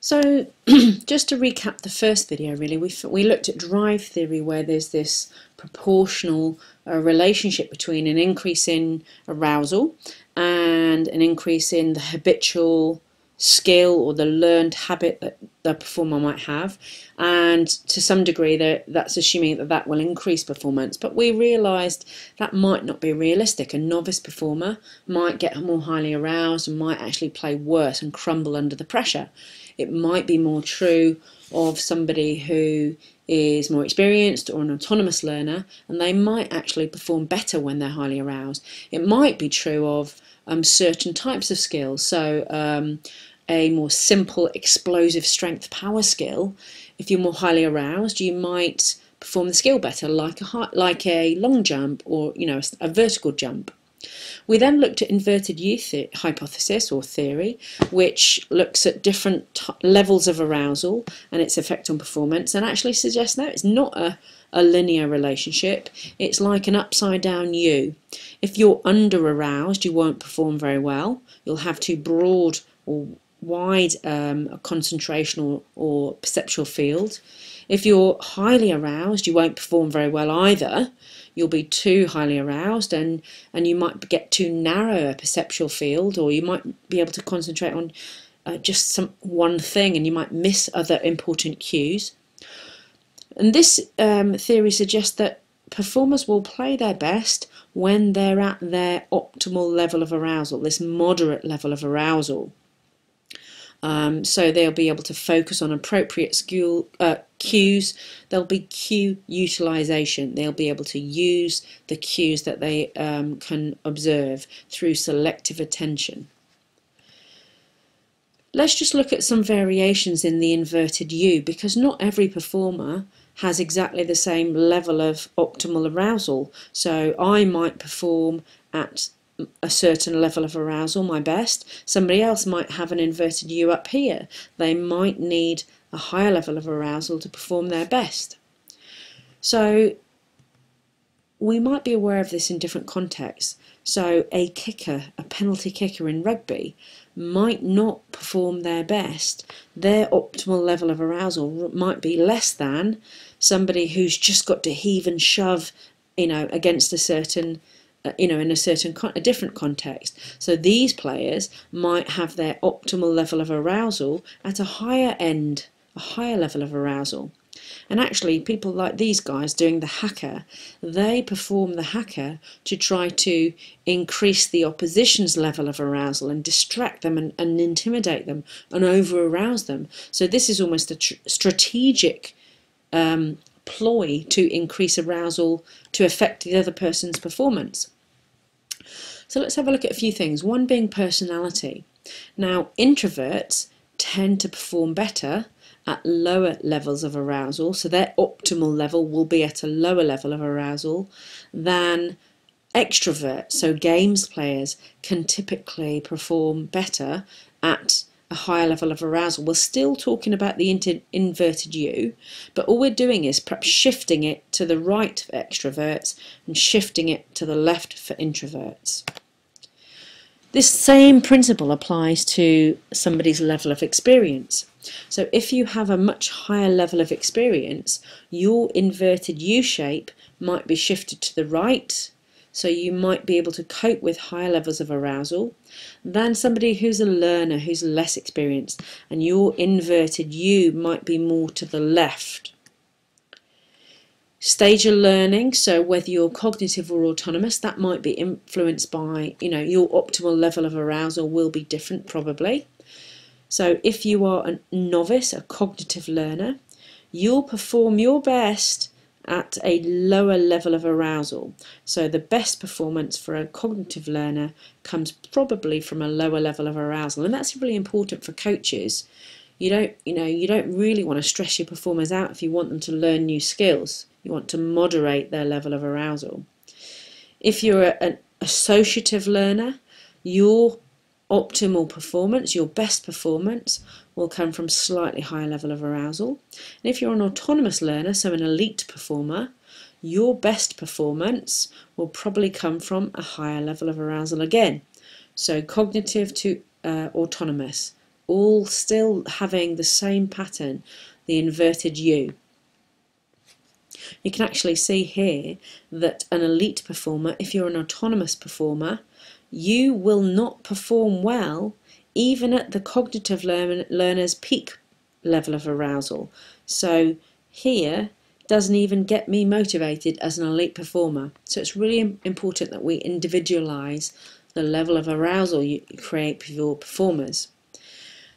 So just to recap the first video, really, we looked at drive theory, where there's this proportional relationship between an increase in arousal and an increase in the habitual skill or the learned habit that the performer might have, and to some degree that's assuming that that will increase performance. But we realised that might not be realistic. A novice performer might get more highly aroused and might actually play worse and crumble under the pressure. It might be more true of somebody who is more experienced or an autonomous learner, and they might actually perform better when they're highly aroused. It might be true of certain types of skills, so a more simple explosive strength power skill. If you're more highly aroused, you might perform the skill better, like a long jump or a vertical jump. We then looked at inverted U hypothesis or theory, which looks at different levels of arousal and its effect on performance, and actually suggests no, it's not a linear relationship. It's like an upside down U. If you're under aroused, you won't perform very well. You'll have too broad or wide a concentration or perceptual field. If you're highly aroused, you won't perform very well either. You'll be too highly aroused, and you might get too narrow a perceptual field, or you might be able to concentrate on just one thing, and you might miss other important cues. And this theory suggests that performers will play their best when they're at their optimal level of arousal, this moderate level of arousal. So they'll be able to focus on appropriate cues. There'll be cue utilization. They'll be able to use the cues that they can observe through selective attention. Let's just look at some variations in the inverted U, because not every performer has exactly the same level of optimal arousal. So I might perform at a certain level of arousal, my best. Somebody else might have an inverted U up here. They might need a higher level of arousal to perform their best. So we might be aware of this in different contexts. So a kicker, a penalty kicker in rugby, might not perform their best. Their optimal level of arousal might be less than somebody who's just got to heave and shove, against a certain in a different context. So these players might have their optimal level of arousal at a higher end, a higher level of arousal. And actually, people like these guys doing the haka, they perform the haka to try to increase the opposition's level of arousal and distract them and intimidate them and over-arouse them. So this is almost a strategic ploy to increase arousal to affect the other person's performance. So let's have a look at a few things, one being personality. Now, introverts tend to perform better at lower levels of arousal, so their optimal level will be at a lower level of arousal than extroverts. So games players can typically perform better at a higher level of arousal. We're still talking about the inverted U, but all we're doing is perhaps shifting it to the right for extroverts and shifting it to the left for introverts. This same principle applies to somebody's level of experience. So if you have a much higher level of experience, your inverted U shape might be shifted to the right, so you might be able to cope with higher levels of arousal than somebody who's a learner, who's less experienced, and your inverted U might be more to the left. Stage of learning, so whether you're cognitive or autonomous, that might be influenced by, your optimal level of arousal will be different probably. So if you are a novice, a cognitive learner, you'll perform your best at a lower level of arousal. So the best performance for a cognitive learner comes probably from a lower level of arousal, and that's really important for coaches. You don't really want to stress your performers out if you want them to learn new skills. You want to moderate their level of arousal. If you're an associative learner, your optimal performance, your best performance, will come from slightly higher level of arousal. And if you're an autonomous learner, so an elite performer, your best performance will probably come from a higher level of arousal again. So cognitive to autonomous, all still having the same pattern, the inverted U. You can actually see here that an elite performer, if you're an autonomous performer, you will not perform well even at the cognitive learner's peak level of arousal. So here doesn't even get me motivated as an elite performer. So it's really important that we individualize the level of arousal you create for your performers.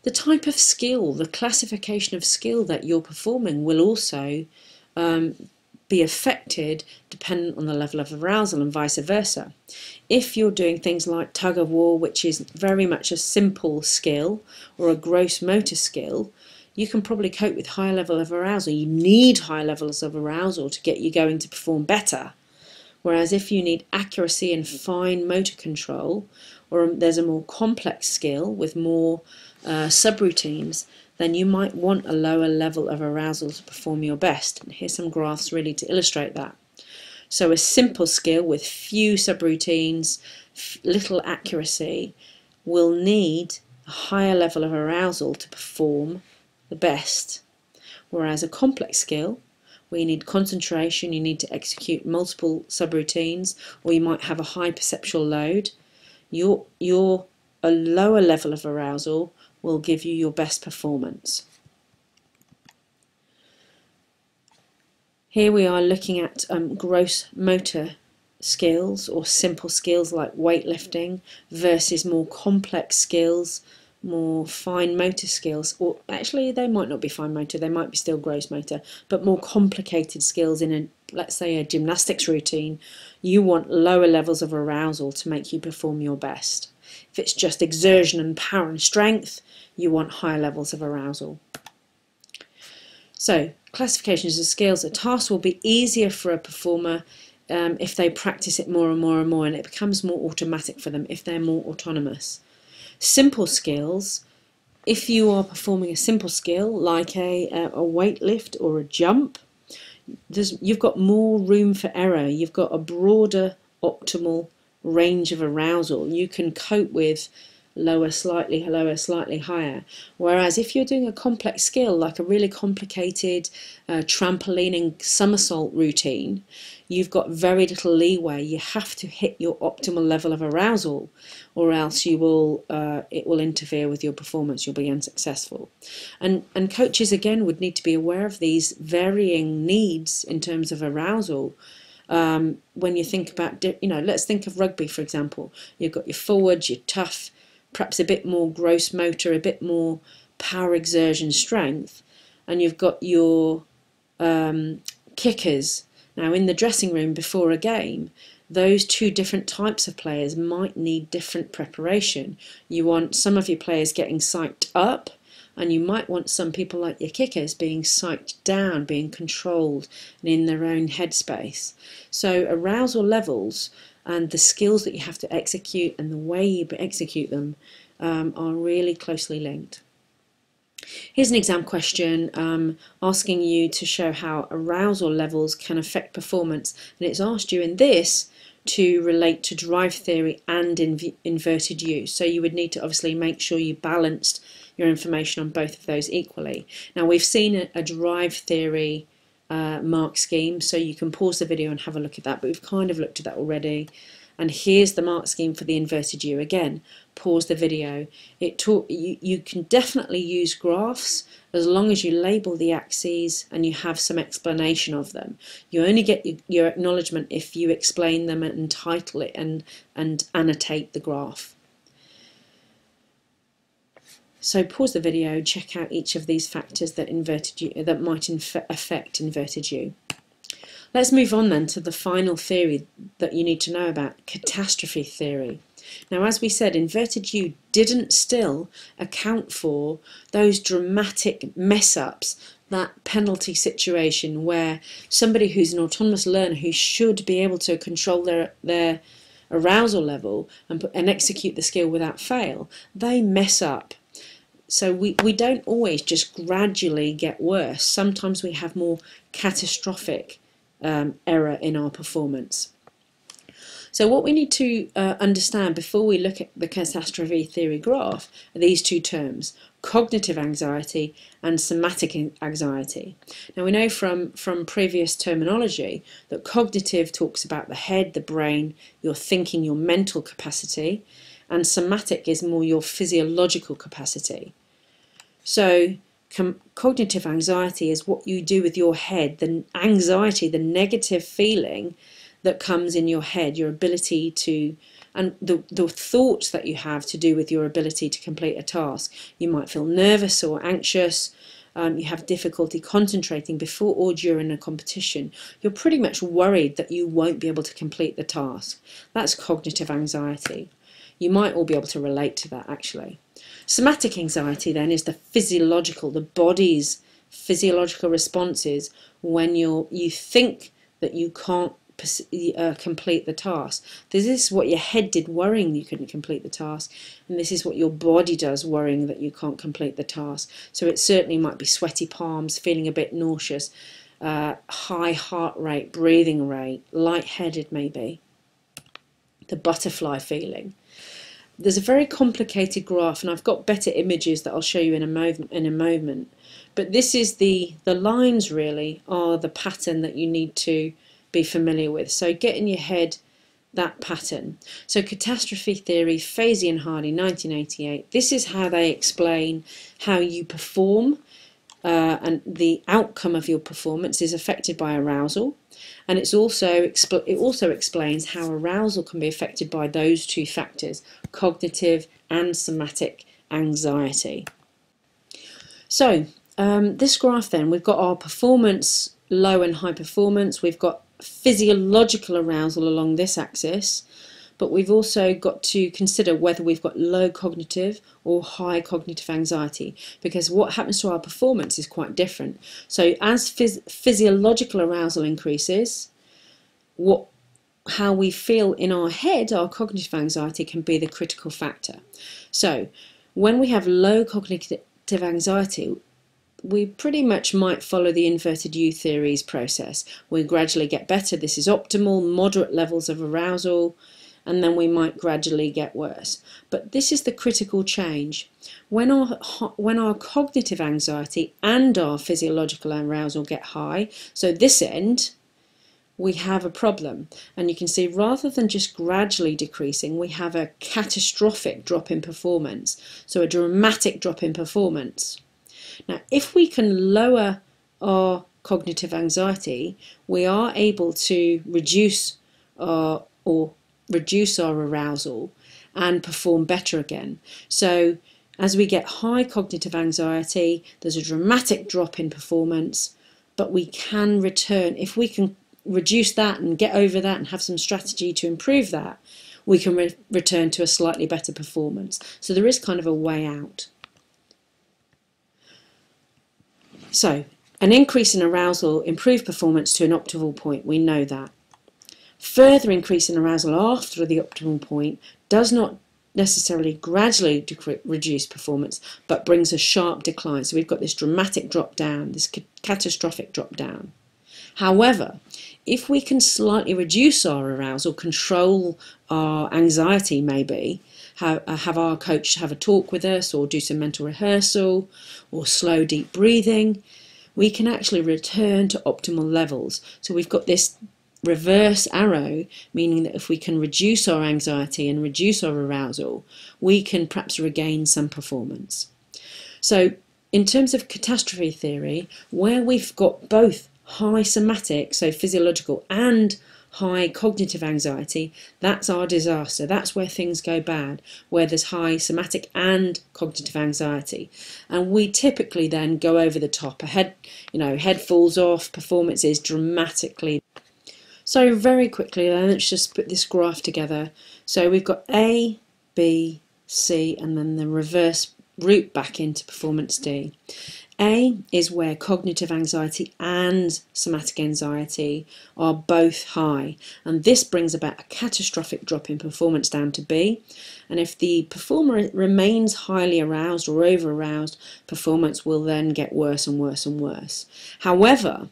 The type of skill, the classification of skill that you're performing will also be affected dependent on the level of arousal and vice versa. If you're doing things like tug of war, which is very much a simple skill or a gross motor skill, you can probably cope with high level of arousal. You need high levels of arousal to get you going to perform better. Whereas if you need accuracy and fine motor control, or there's a more complex skill with more subroutines, then you might want a lower level of arousal to perform your best. And here's some graphs really to illustrate that. So a simple skill with few subroutines, little accuracy, will need a higher level of arousal to perform the best. Whereas a complex skill, where you need concentration, you need to execute multiple subroutines, or you might have a high perceptual load, a lower level of arousal will give you your best performance. Here we are looking at gross motor skills or simple skills like weightlifting versus more complex skills, more fine motor skills, or actually they might not be fine motor, they might be still gross motor, but more complicated skills in a, let's say, a gymnastics routine. You want lower levels of arousal to make you perform your best. If it's just exertion and power and strength, you want higher levels of arousal. So, classifications of skills. A task will be easier for a performer if they practice it more and more and more, and it becomes more automatic for them if they're more autonomous. Simple skills, if you are performing a simple skill like a weight lift or a jump, you've got more room for error. You've got a broader optimal range of arousal. You can cope with lower, slightly higher. Whereas if you're doing a complex skill like a really complicated trampolining somersault routine, you've got very little leeway. You have to hit your optimal level of arousal, or else it will interfere with your performance. You'll be unsuccessful. And coaches again would need to be aware of these varying needs in terms of arousal. When you think about, let's think of rugby, for example. You've got your forwards, your tough, perhaps a bit more gross motor, a bit more power exertion strength, and you've got your kickers. Now in the dressing room before a game, those two different types of players might need different preparation. You want some of your players getting psyched up, and you might want some people like your kickers being psyched down, being controlled and in their own headspace. So arousal levels and the skills that you have to execute and the way you execute them are really closely linked. Here's an exam question asking you to show how arousal levels can affect performance, and it's asked you in this to relate to drive theory and inverted U. So you would need to obviously make sure you balanced your information on both of those equally. Now we've seen a drive theory mark scheme, so you can pause the video and have a look at that, but we've kind of looked at that already. And here's the mark scheme for the inverted U. Again, pause the video. You can definitely use graphs as long as you label the axes and you have some explanation of them. You only get your acknowledgement if you explain them and title it and annotate the graph. So pause the video, check out each of these factors that might affect inverted U. Let's move on then to the final theory that you need to know about, catastrophe theory. Now, as we said, inverted U didn't still account for those dramatic mess-ups, that penalty situation where somebody who's an autonomous learner who should be able to control their arousal level and execute the skill without fail, they mess up. So we don't always just gradually get worse. Sometimes we have more catastrophic error in our performance. So what we need to understand before we look at the catastrophe theory graph are these two terms: cognitive anxiety and somatic anxiety. Now we know from previous terminology that cognitive talks about the head, the brain, your thinking, your mental capacity, and somatic is more your physiological capacity. So cognitive anxiety is what you do with your head, the anxiety, the negative feeling that comes in your head, your ability to, and the thoughts that you have to do with your ability to complete a task. You might feel nervous or anxious, you have difficulty concentrating before or during a competition. You're pretty much worried that you won't be able to complete the task. That's cognitive anxiety. You might all be able to relate to that actually. Somatic anxiety then is the physiological, the body's physiological responses when you think that you can't complete the task. This is what your head did worrying you couldn't complete the task, and this is what your body does worrying that you can't complete the task. So it certainly might be sweaty palms, feeling a bit nauseous, high heart rate, breathing rate, lightheaded maybe, the butterfly feeling. There's a very complicated graph, and I've got better images that I'll show you in a moment. But this is the lines really are the pattern that you need to be familiar with. So get in your head that pattern. So catastrophe theory, Fazey and Hardy, 1988. This is how they explain how you perform, and the outcome of your performance is affected by arousal. And it also explains how arousal can be affected by those two factors, cognitive and somatic anxiety. So this graph then, we've got our performance, low and high performance, we've got physiological arousal along this axis, but we've also got to consider whether we've got low cognitive or high cognitive anxiety, because what happens to our performance is quite different. So as physiological arousal increases, how we feel in our head, our cognitive anxiety can be the critical factor. So when we have low cognitive anxiety, we pretty much might follow the inverted U theories process. We gradually get better, this is optimal, moderate levels of arousal, and then we might gradually get worse. But this is the critical change. When our cognitive anxiety and our physiological arousal get high, so this end, we have a problem. And you can see rather than just gradually decreasing, we have a catastrophic drop in performance, so a dramatic drop in performance. Now, if we can lower our cognitive anxiety, we are able to reduce our arousal and perform better again. So as we get high cognitive anxiety, there's a dramatic drop in performance, but we can return. If we can reduce that and get over that and have some strategy to improve that, we can return to a slightly better performance. So there is kind of a way out. So, an increase in arousal, improved performance to an optimal point, we know that. Further increase in arousal after the optimal point does not necessarily gradually reduce performance, but brings a sharp decline. So we've got this dramatic drop down, this catastrophic drop down. However, if we can slightly reduce our arousal, control our anxiety maybe, have our coach have a talk with us or do some mental rehearsal or slow deep breathing, we can actually return to optimal levels. So we've got this reverse arrow, meaning that if we can reduce our anxiety and reduce our arousal, we can perhaps regain some performance. So in terms of catastrophe theory, where we've got both high somatic, so physiological, and high cognitive anxiety, that's our disaster. That's where things go bad, where there's high somatic and cognitive anxiety. And we typically then go over the top. Head falls off, performance is dramatically. So very quickly then, let's just put this graph together. So we've got A, B, C, and then the reverse route back into performance D. A is where cognitive anxiety and somatic anxiety are both high, and this brings about a catastrophic drop in performance down to B. And if the performer remains highly aroused or over aroused, performance will then get worse and worse and worse. However,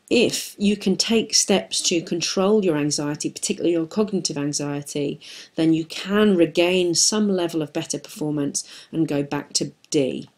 if you can take steps to control your anxiety, particularly your cognitive anxiety, then you can regain some level of better performance and go back to D.